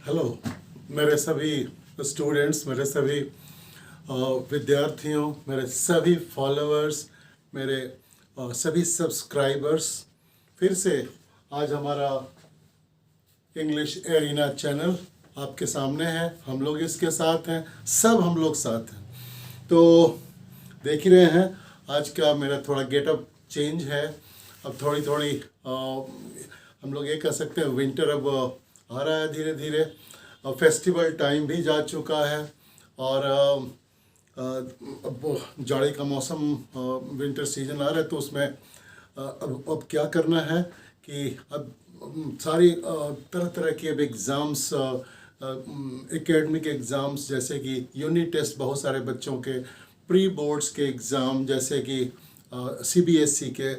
Hello मेरे सभी students, मेरे सभी विद्यार्थियों, मेरे सभी फॉलोअर्स, मेरे सभी सब्सक्राइबर्स। फिर से आज हमारा इंग्लिश एरिना चैनल आपके सामने है। हम लोग इसके साथ हैं, सब हम लोग साथ हैं। तो देख ही रहे हैं आज का मेरा थोड़ा गेटअप चेंज है। अब थोड़ी थोड़ी हम लोग ये कह सकते हैं विंटर अब आ रहा है धीरे धीरे। फेस्टिवल टाइम भी जा चुका है और अब जाड़े का मौसम, विंटर सीजन आ रहा है। तो उसमें अब क्या करना है कि अब सारी तरह तरह के अब एग्ज़ाम्स, एकेडमिक एग्ज़ाम्स जैसे कि यूनिट टेस्ट, बहुत सारे बच्चों के प्री बोर्ड्स के एग्ज़ाम जैसे कि CBSE के,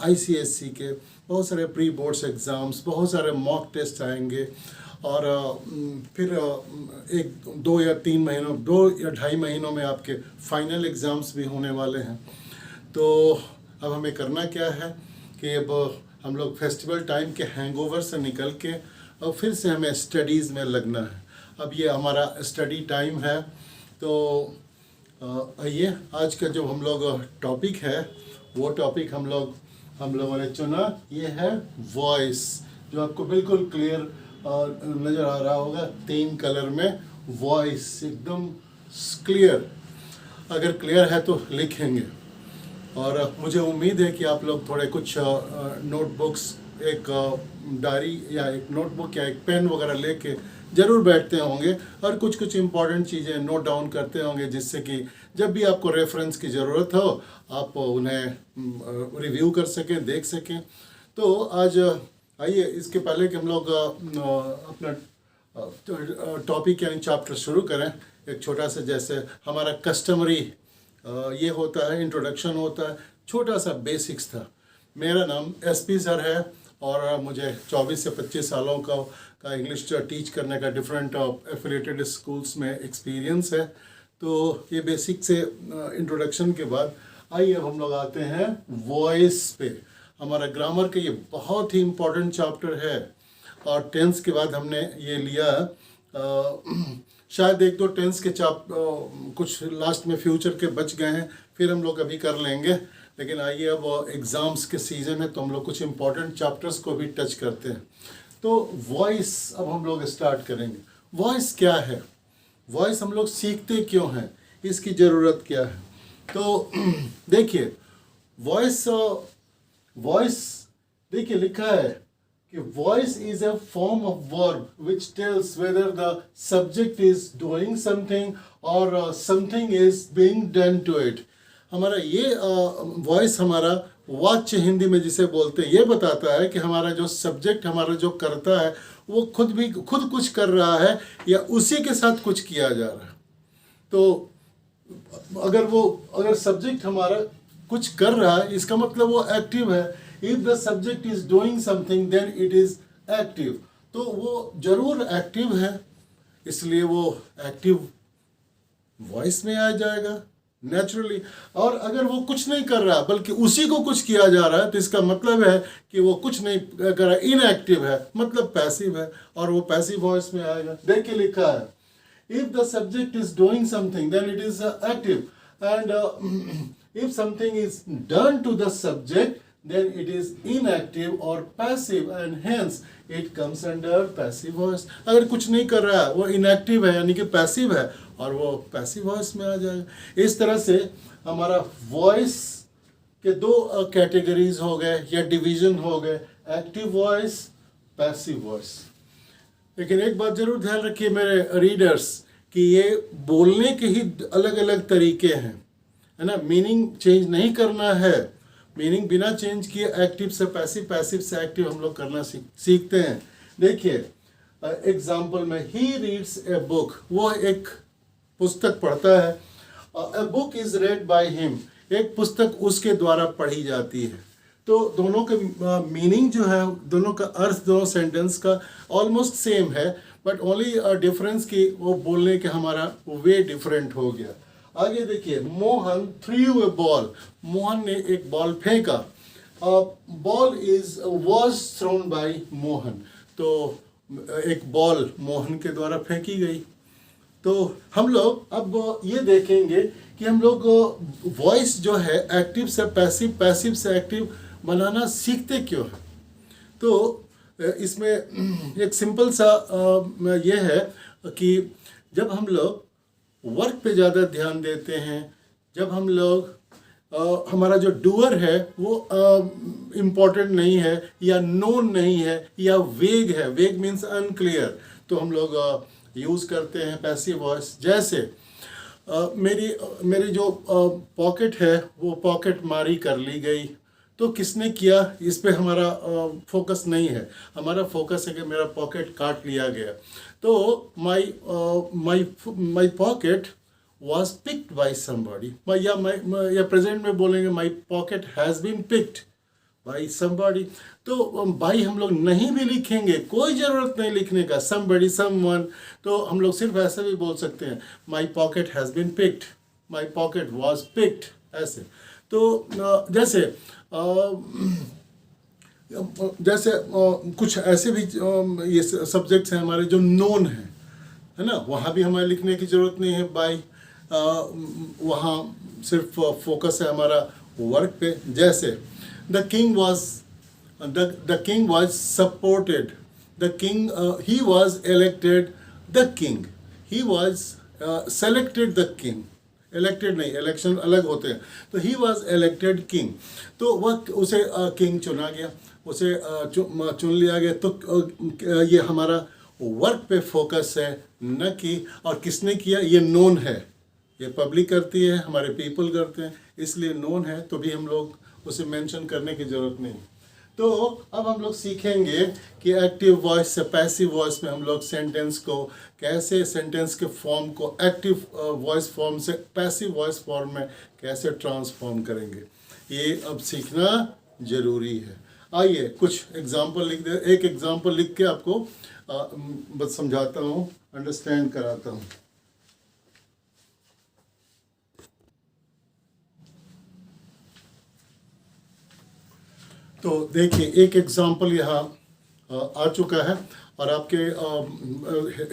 ICSE के बहुत सारे प्री बोर्ड्स एग्ज़ाम्स, बहुत सारे मॉक टेस्ट आएंगे। और फिर 2 या 2.5 महीनों में आपके फाइनल एग्ज़ाम्स भी होने वाले हैं। तो अब हमें करना क्या है कि अब हम लोग फेस्टिवल टाइम के हैंगओवर से निकल के और फिर से हमें स्टडीज़ में लगना है। अब ये हमारा स्टडी टाइम है। तो आइए, आज का जो हम लोग टॉपिक है वो टॉपिक हम लोगों ने चुना, ये है वॉइस, जो आपको बिल्कुल क्लियर नज़र आ रहा होगा 3 कलर में। वॉइस एकदम क्लियर, अगर क्लियर है तो लिखेंगे। और मुझे उम्मीद है कि आप लोग थोड़े कुछ नोटबुक्स, एक डायरी या एक नोटबुक या एक पेन वगैरह लेके ज़रूर बैठते होंगे और कुछ कुछ इम्पॉर्टेंट चीज़ें नोट डाउन करते होंगे, जिससे कि जब भी आपको रेफरेंस की ज़रूरत हो आप उन्हें रिव्यू कर सकें, देख सकें। तो आज आइए, इसके पहले कि हम लोग अपना टॉपिक यानी चैप्टर शुरू करें, एक छोटा सा जैसे हमारा कस्टमरी ये होता है, इंट्रोडक्शन होता है, छोटा सा बेसिक्स था। मेरा नाम SP सर है और मुझे 24 से 25 सालों का इंग्लिश टीच करने का डिफरेंट एफिलिएटेड स्कूल्स में एक्सपीरियंस है। तो ये बेसिक से इंट्रोडक्शन के बाद आइए अब हम लोग आते हैं वॉइस पे। हमारा ग्रामर का ये बहुत ही इम्पोर्टेंट चैप्टर है और टेंस के बाद हमने ये लिया शायद 1-2 टेंस के कुछ लास्ट में फ्यूचर के बच गए हैं, फिर हम लोग अभी कर लेंगे। लेकिन आइए, अब एग्ज़ाम्स के सीज़न है तो हम लोग कुछ इम्पोर्टेंट चैप्टर्स को भी टच करते हैं। तो वॉइस अब हम लोग स्टार्ट करेंगे। वॉइस क्या है, वॉइस हम लोग सीखते क्यों हैं, इसकी ज़रूरत क्या है। तो देखिए, वॉइस देखिए लिखा है कि voice is a form of verb which tells whether the subject is doing something और something is being done to it. हमारा ये वॉइस हमारा वाच्य हिंदी में जिसे बोलते हैं, ये बताता है कि हमारा जो सब्जेक्ट, हमारा जो करता है, वो खुद कुछ कर रहा है या उसी के साथ कुछ किया जा रहा है। तो अगर सब्जेक्ट हमारा कुछ कर रहा है, इसका मतलब वो एक्टिव है। If the subject is doing something then it is active. तो वो जरूर एक्टिव है, इसलिए वो एक्टिव वॉइस में आ जाएगा नेचुरली। और अगर वो कुछ नहीं कर रहा बल्कि उसी को कुछ किया जा रहा है, तो इसका मतलब है कि वो कुछ नहीं कर रहा, इनएक्टिव है, मतलब पैसिव है, और वो पैसिव वॉइस में आएगा। देखिए लिखा है, if the subject is doing something then it is active, and if something is done to the subject then it is inactive or passive, and hence it comes under passive voice. अगर कुछ नहीं कर रहा है वो inactive है, यानी कि passive है, और वो passive voice में आ जाएगा। इस तरह से हमारा voice के 2 कैटेगरीज हो गए या डिवीजन हो गए, एक्टिव वॉइस, पैसिव वॉइस। लेकिन एक बात जरूर ध्यान रखिए मेरे रीडर्स, कि ये बोलने के ही अलग अलग तरीके हैं, है ना। मीनिंग चेंज नहीं करना है, मीनिंग बिना चेंज किए एक्टिव से पैसिव, पैसिव से एक्टिव हम लोग करना सीखते हैं। देखिए एग्जाम्पल में, ही रीड्स ए बुक, वो एक पुस्तक पढ़ता है। A book is red by him, एक पुस्तक उसके द्वारा पढ़ी जाती है। तो दोनों के मीनिंग जो है, दोनों का अर्थ, दोनों सेंटेंस का ऑलमोस्ट सेम है, बट ओनली डिफरेंस कि वो बोलने के हमारा वे डिफरेंट हो गया। आगे देखिए, Mohan threw a ball, Mohan ने एक बॉल फेंका। Ball was thrown by Mohan, तो एक बॉल मोहन के द्वारा फेंकी गई। तो हम लोग अब ये देखेंगे कि हम लोग वॉइस जो है एक्टिव से पैसिव, पैसिव से एक्टिव बनाना सीखते क्यों हैं। तो इसमें एक सिंपल सा ये है कि जब हम लोग वर्क पे ज़्यादा ध्यान देते हैं, जब हम लोग हमारा जो डूअर है वो इम्पोर्टेंट नहीं है या नोन नहीं है या वेग है, वेग मीन्स अनक्लियर, तो हम लोग यूज़ करते हैं पैसिव वॉइस। जैसे मेरी जो पॉकेट है वो पॉकेट मारी कर ली गई, तो किसने किया इस पे हमारा फोकस नहीं है, हमारा फोकस है कि मेरा पॉकेट काट लिया गया। तो my pocket was picked by somebody, या प्रेजेंट में बोलेंगे my pocket has been picked by somebody। तो बाई हम लोग नहीं भी लिखेंगे, कोई ज़रूरत नहीं लिखने का, somebody, someone, तो हम लोग सिर्फ ऐसे भी बोल सकते हैं my pocket has been picked, my pocket was picked, ऐसे। तो जैसे कुछ ऐसे भी ये सब्जेक्ट्स हैं हमारे जो नोन हैं, है ना, वहाँ भी हमें लिखने की ज़रूरत नहीं है बाई, वहाँ सिर्फ फोकस है हमारा वर्क पे। जैसे the king was supported, the king, he was elected the king, he was selected the king, elected नहीं, इलेक्शन अलग होते हैं, तो ही वॉज इलेक्टेड किंग, तो वह उसे किंग चुना गया, उसे चुन लिया गया। तो ये हमारा वर्क पे फोकस है, न कि और किसने किया, ये नोन है, ये पब्लिक करती है, हमारे पीपल करते हैं, इसलिए नोन है, तो भी हम लोग उसे मेंशन करने की ज़रूरत नहीं। तो अब हम लोग सीखेंगे कि एक्टिव वॉइस से पैसिव वॉइस में हम लोग सेंटेंस को कैसे, सेंटेंस के फॉर्म को एक्टिव वॉइस फॉर्म से पैसिव वॉइस फॉर्म में कैसे ट्रांसफॉर्म करेंगे, ये अब सीखना ज़रूरी है। आइए कुछ एग्जाम्पल लिख दे, एक एग्जाम्पल लिख के आपको बस समझाता हूँ, अंडरस्टैंड कराता हूँ। तो देखिए एक एग्जाम्पल यहाँ आ चुका है और आपके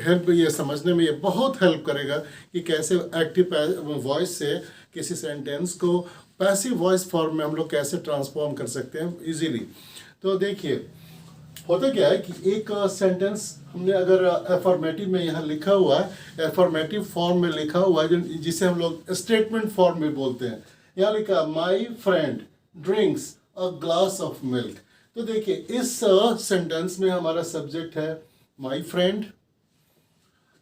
हेल्प, ये समझने में ये बहुत हेल्प करेगा कि कैसे एक्टिव वॉइस से किसी सेंटेंस को पैसिव वॉइस फॉर्म में हम लोग कैसे ट्रांसफॉर्म कर सकते हैं इजीली। तो देखिए होता क्या है कि एक सेंटेंस हमने अगर एफर्मेटिव में यहाँ लिखा हुआ है, एफर्मेटिव फॉर्म में लिखा हुआ है, जिसे हम लोग स्टेटमेंट फॉर्म में बोलते हैं। यहाँ लिखा my friend drinks a glass of milk. तो देखिए इस सेंटेंस में हमारा सब्जेक्ट है माई फ्रेंड,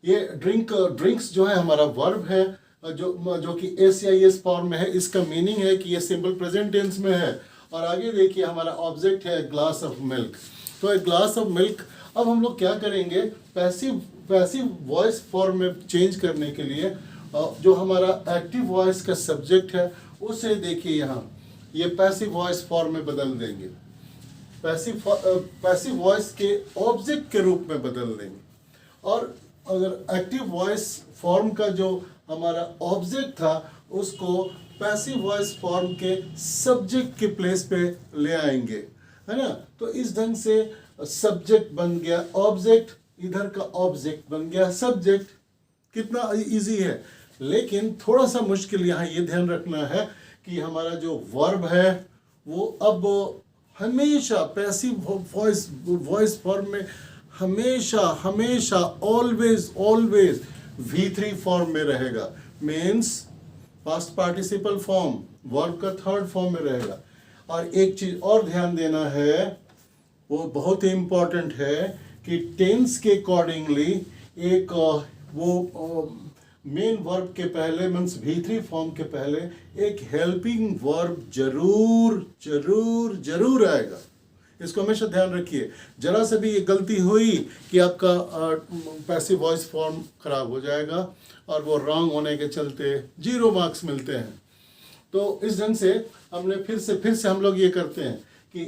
ये ड्रिंक्स जो है हमारा वर्ब है, जो कि एस या एस फॉर्म में है। इसका मीनिंग है कि ये सिंपल प्रेजेंट टेंस में है। और आगे देखिए हमारा ऑब्जेक्ट है ग्लास ऑफ मिल्क। तो एक ग्लास ऑफ मिल्क, अब हम लोग क्या करेंगे, पैसिव वॉइस फॉर्म में चेंज करने के लिए जो हमारा एक्टिव वॉइस का सब्जेक्ट है उसे देखिए यहाँ ये पैसिव वॉइस फॉर्म में बदल देंगे, पैसिव वॉइस के ऑब्जेक्ट के रूप में बदल देंगे। और अगर एक्टिव वॉइस फॉर्म का जो हमारा ऑब्जेक्ट था उसको पैसिव वॉइस फॉर्म के सब्जेक्ट के प्लेस पे ले आएंगे, है ना। तो इस ढंग से सब्जेक्ट बन गया ऑब्जेक्ट, इधर का ऑब्जेक्ट बन गया सब्जेक्ट। कितना इजी है, लेकिन थोड़ा सा मुश्किल यहाँ ये ध्यान रखना है कि हमारा जो वर्ब है वो अब हमेशा पैसिव वॉइस फॉर्म में हमेशा ऑलवेज V3 फॉर्म में रहेगा, means past participle form, verb का थर्ड फॉर्म में रहेगा। और एक चीज और ध्यान देना है, वो बहुत ही इंपॉर्टेंट है कि टेंस के अकॉर्डिंगली एक वो मेन वर्ब के पहले मीन्स V3 फॉर्म के पहले एक हेल्पिंग वर्ब जरूर आएगा। इसको हमेशा ध्यान रखिए। जरा से भी ये गलती हुई कि आपका पैसिव वॉइस फॉर्म खराब हो जाएगा और वो रॉन्ग होने के चलते 0 मार्क्स मिलते हैं। तो इस ढंग से हमने फिर से हम लोग ये करते हैं कि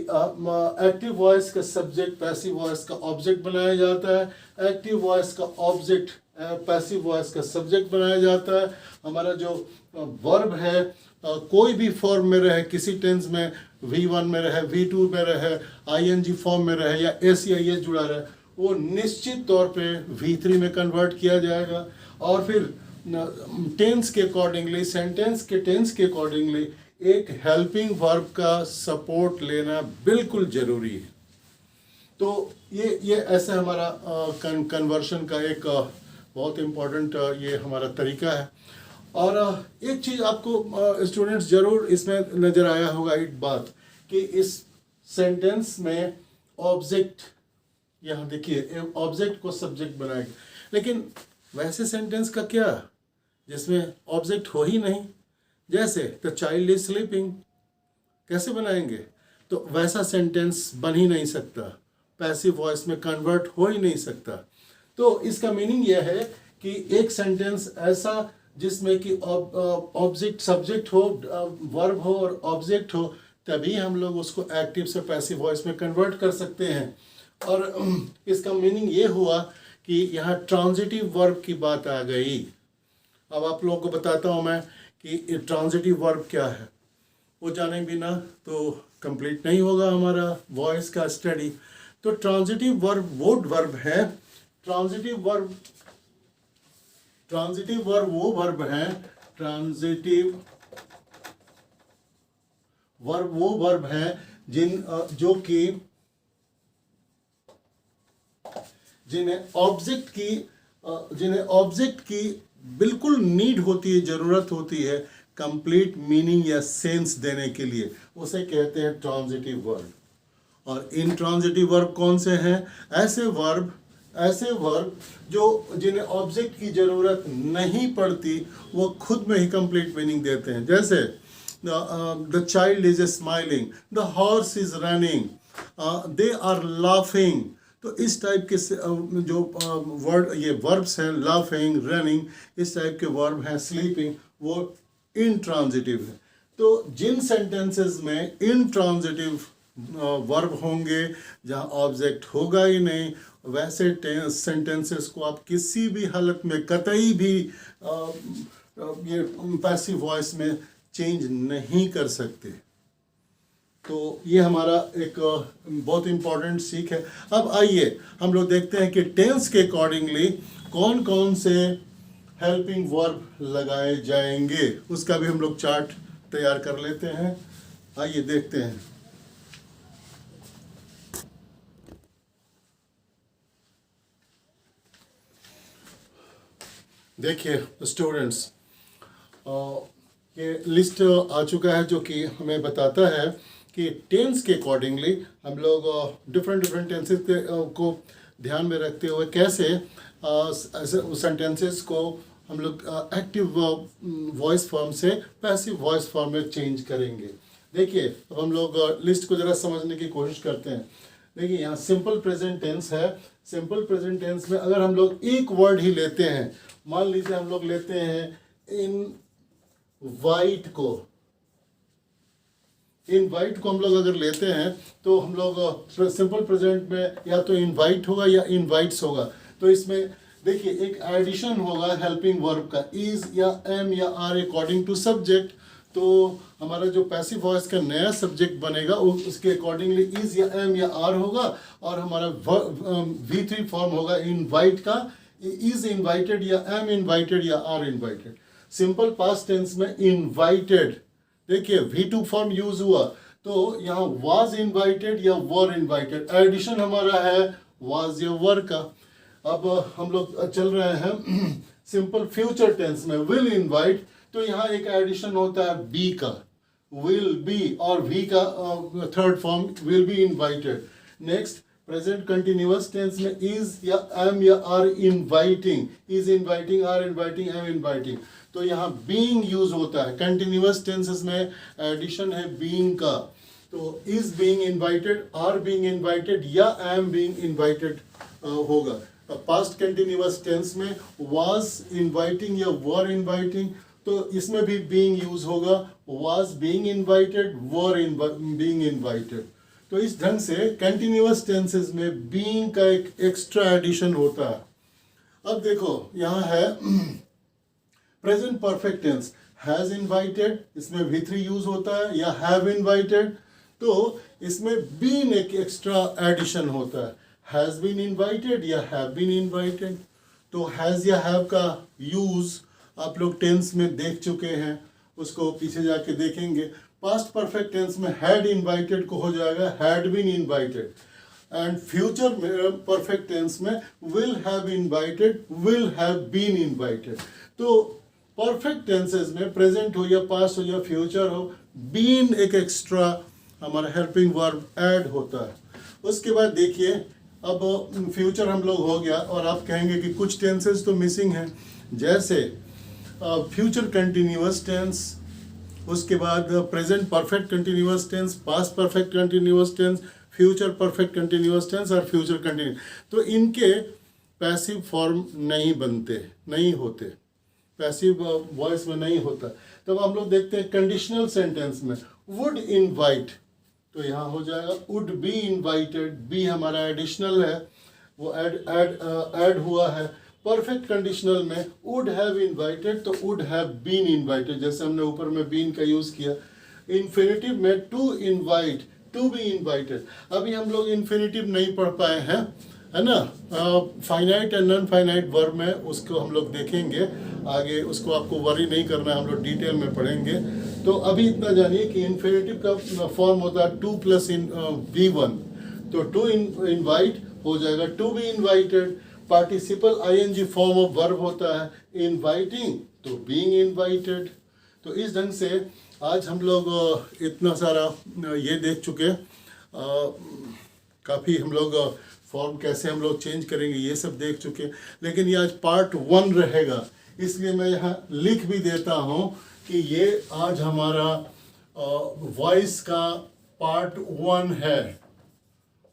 एक्टिव वॉइस का सब्जेक्ट पैसिव वॉइस का ऑब्जेक्ट बनाया जाता है, एक्टिव वॉइस का ऑब्जेक्ट पैसिव वॉइस का सब्जेक्ट बनाया जाता है। हमारा जो वर्ब है कोई भी फॉर्म में रहे, किसी टेंस में V1 में रहे, V2 में रहे, ING फॉर्म में रहे या S या ये जुड़ा रहे, वो निश्चित तौर पे V3 में कन्वर्ट किया जाएगा। और फिर टेंस के अकॉर्डिंगली, सेंटेंस के टेंस के अकॉर्डिंगली एक हेल्पिंग वर्ब का सपोर्ट लेना बिल्कुल ज़रूरी है। तो ये ऐसा हमारा कन्वर्शन का एक बहुत इम्पोर्टेंट ये हमारा तरीका है। और एक चीज़ आपको स्टूडेंट्स ज़रूर इसमें नज़र आया होगा एक बात कि इस सेंटेंस में ऑब्जेक्ट, यहाँ देखिए ऑब्जेक्ट को सब्जेक्ट बनाएगा, लेकिन वैसे सेंटेंस का क्या जिसमें ऑब्जेक्ट हो ही नहीं, जैसे द चाइल्ड इज स्लीपिंग, कैसे बनाएंगे? तो वैसा सेंटेंस बन ही नहीं सकता, पैसिव वॉइस में कन्वर्ट हो ही नहीं सकता। तो इसका मीनिंग यह है कि एक सेंटेंस ऐसा जिसमें कि ऑब्जेक्ट सब्जेक्ट हो, वर्ब हो और ऑब्जेक्ट हो, तभी हम लोग उसको एक्टिव से पैसिव वॉइस में कन्वर्ट कर सकते हैं। और इसका मीनिंग ये हुआ कि यहाँ ट्रांजिटिव वर्ब की बात आ गई। अब आप लोगों को बताता हूँ मैं कि ट्रांजिटिव वर्ब क्या है, वो जाने बिना तो कंप्लीट नहीं होगा हमारा वॉइस का स्टडी। तो ट्रांजिटिव वर्ब वो वर्ब है, ट्रांजिटिव वर्ब वो वर्ब है, ट्रांजिटिव वर्ब वो वर्ब है जिन्हें ऑब्जेक्ट की बिल्कुल नीड होती है, जरूरत होती है कंप्लीट मीनिंग या सेंस देने के लिए, उसे कहते हैं ट्रांजिटिव वर्ब। और इंट्रांजिटिव वर्ब कौन से हैं? ऐसे वर्ब जो जिन्हें ऑब्जेक्ट की जरूरत नहीं पड़ती, वो खुद में ही कंप्लीट मीनिंग देते हैं। जैसे the child is smiling, the horse is running, they are laughing. तो इस टाइप के जो वर्ड, ये वर्ब्स हैं, लाफिंग, रनिंग, इस टाइप के वर्ब हैं, स्लीपिंग, वो इंट्रांजिटिव है। तो जिन सेंटेंसेस में इंट्रांजिटिव वर्ब होंगे, जहाँ ऑब्जेक्ट होगा ही नहीं, वैसे सेंटेंसेस को आप किसी भी हालत में कतई भी ये पैसिव वॉइस में चेंज नहीं कर सकते। तो ये हमारा एक बहुत इम्पोर्टेंट सीख है। अब आइए हम लोग देखते हैं कि टेंस के अकॉर्डिंगली कौन कौन से हेल्पिंग वर्ब लगाए जाएंगे, उसका भी हम लोग चार्ट तैयार कर लेते हैं। आइए देखते हैं। देखिए स्टूडेंट्स, ये लिस्ट आ चुका है जो कि हमें बताता है कि टेंस के अकॉर्डिंगली हम लोग डिफरेंट टेंसेस को ध्यान में रखते हुए कैसे सेंटेंसेस को हम लोग एक्टिव वॉइस फॉर्म से पैसिव वॉइस फॉर्म में चेंज करेंगे। देखिए अब हम लोग लिस्ट को ज़रा समझने की कोशिश करते हैं। देखिए यहाँ सिंपल प्रेजेंट टेंस है। सिंपल प्रेजेंट टेंस में अगर हम लोग एक वर्ड ही लेते हैं, मान लीजिए हम लोग लेते हैं इनवाइट को हम लोग अगर लेते हैं तो हम लोग सिंपल प्रेजेंट में या तो इनवाइट होगा या इनवाइट्स होगा। तो इसमें देखिए एक एडिशन होगा हेल्पिंग वर्ब का, इज या एम या आर अकॉर्डिंग टू सब्जेक्ट। तो हमारा जो पैसिव वॉइस का नया सब्जेक्ट बनेगा उसके अकॉर्डिंगली इज या एम या आर होगा, और हमारा V3 फॉर्म होगा इनवाइट का, इज इनवाइटेड या एम इनवाइटेड या are invited. Simple past tense में इनवाइटेड, देखिए V2 फॉर्म यूज हुआ, तो यहाँ वाज इनवाइटेड या वर इनवाइटेड, एडिशन हमारा है वाज या वर का। अब हम लोग चल रहे हैं सिंपल फ्यूचर टेंस में, विल इनवाइट, तो यहाँ एक एडिशन होता है बी का, विल बी, और वी का third form will be invited. Next present continuous tense में इज या एम या are inviting, is inviting, are inviting, am inviting, तो यहाँ बीइंग यूज होता है। कंटिन्यूअस टेंसेस में एडिशन है बीइंग का, तो is being invited, are being invited या एम बीइंग इनवाइटेड होगा। पास्ट कंटिन्यूअस टेंस में वाज इनवाइटिंग या वर इनवाइटिंग, तो इसमें भी बीइंग यूज होगा, was being invited, were being invited. तो इस ढंग से कंटिन्यूअस टेंसेस में बीइंग का एक एक्स्ट्रा एडिशन होता है। अब देखो यहाँ है present perfect tense, has invited, इसमें V3 यूज होता है, या हैव इनवाइटेड, तो इसमें बीन एक एक्स्ट्रा एडिशन होता है। हैज़ बीन इनवाइटेड या हैव बीन इनवाइटेड। तो हैज़ या हैव का यूज़ आप लोग टेंस में देख चुके हैं, उसको पीछे जाके देखेंगे। पास्ट परफेक्ट टेंस में हैड इनवाइटेड को हो जाएगा had been invited, and future perfect tense में will have invited will have been invited. तो परफेक्ट टेंसेस में प्रेजेंट हो या पास्ट हो या फ्यूचर हो, बीन एक एक्स्ट्रा हमारा हेल्पिंग वर्ब ऐड होता है। उसके बाद देखिए, अब फ्यूचर हम लोग हो गया, और आप कहेंगे कि कुछ टेंसेस तो मिसिंग हैं, जैसे फ्यूचर कंटिन्यूअस टेंस, उसके बाद present perfect continuous tense, past perfect continuous tense, future perfect continuous tense और फ्यूचर कंटिन्यू। तो इनके पैसिव फॉर्म नहीं बनते, नहीं होते, पैसिव वॉइस में नहीं होता। तब हम लोग देखते हैं कंडीशनल सेंटेंस में वुड इनवाइट, तो यहाँ हो जाएगा वुड बी इनवाइटेड, बी हमारा एडिशनल है, वो ऐड हुआ है। परफेक्ट कंडीशनल में वुड हैव इनवाइटेड, तो वुड हैव बीन इनवाइटेड, जैसे हमने ऊपर में बीन का यूज किया। इन्फिनिटिव में to invite, to be invited. अभी हम लोग इन्फिनिटिव नहीं पढ़ पाए हैं, है ना। Finite and non finite verb में उसको हम लोग देखेंगे आगे, उसको आपको वरी नहीं करना है, हम लोग डिटेल में पढ़ेंगे। तो अभी इतना जानिए कि इन्फिनिटिव का फॉर्म होता है टू प्लस V1, तो टू इनवाइट हो जाएगा to be invited. Participle ING form of verb होता है इनवाइटिंग, तो बीइंग इनवाइटेड। तो इस ढंग से आज हम लोग इतना सारा ये देख चुके, काफ़ी हम लोग फॉर्म कैसे हम लोग चेंज करेंगे ये सब देख चुके। लेकिन ये आज पार्ट 1 रहेगा, इसलिए मैं यहाँ लिख भी देता हूँ कि ये आज हमारा वॉइस का पार्ट 1 है,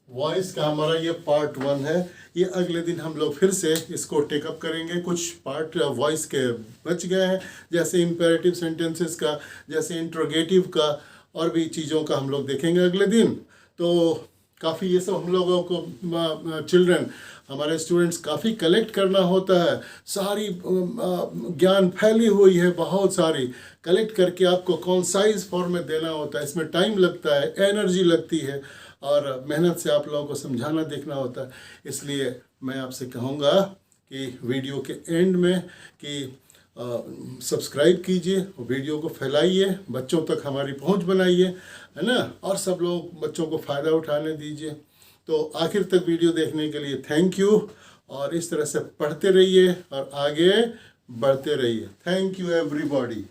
वॉइस का हमारा ये पार्ट 1 है। ये अगले दिन हम लोग फिर से इसको टेकअप करेंगे। कुछ पार्ट वॉइस के बच गए हैं, जैसे इम्पेरेटिव सेंटेंसेस का, जैसे इंट्रोगेटिव का, और भी चीज़ों का हम लोग देखेंगे अगले दिन। तो काफ़ी ये सब हम लोगों को चिल्ड्रन, हमारे स्टूडेंट्स काफ़ी कलेक्ट करना होता है, सारी ज्ञान फैली हुई है बहुत सारी, कलेक्ट करके आपको कॉन्साइज फॉर्म में देना होता है। इसमें टाइम लगता है, एनर्जी लगती है, और मेहनत से आप लोगों को समझाना देखना होता है। इसलिए मैं आपसे कहूँगा कि वीडियो के एंड में कि सब्सक्राइब कीजिए, वीडियो को फैलाइए, बच्चों तक हमारी पहुंच बनाइए, है ना, और सब लोग बच्चों को फ़ायदा उठाने दीजिए। तो आखिर तक वीडियो देखने के लिए थैंक यू, और इस तरह से पढ़ते रहिए और आगे बढ़ते रहिए। Thank you everybody.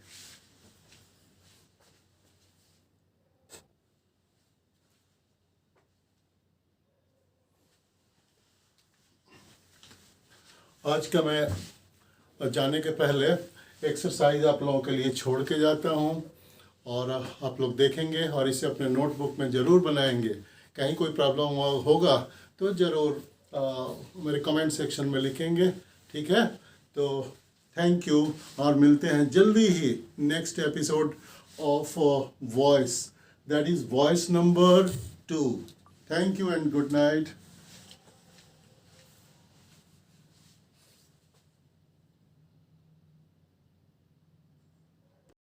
आज का मैं जाने के पहले एक्सरसाइज आप लोगों के लिए छोड़ के जाता हूँ, और आप लोग देखेंगे और इसे अपने नोटबुक में ज़रूर बनाएंगे। कहीं कोई प्रॉब्लम होगा तो ज़रूर मेरे कमेंट सेक्शन में लिखेंगे, ठीक है। तो थैंक यू, और मिलते हैं जल्दी ही next episode of voice, that is voice number 2। Thank you and good night.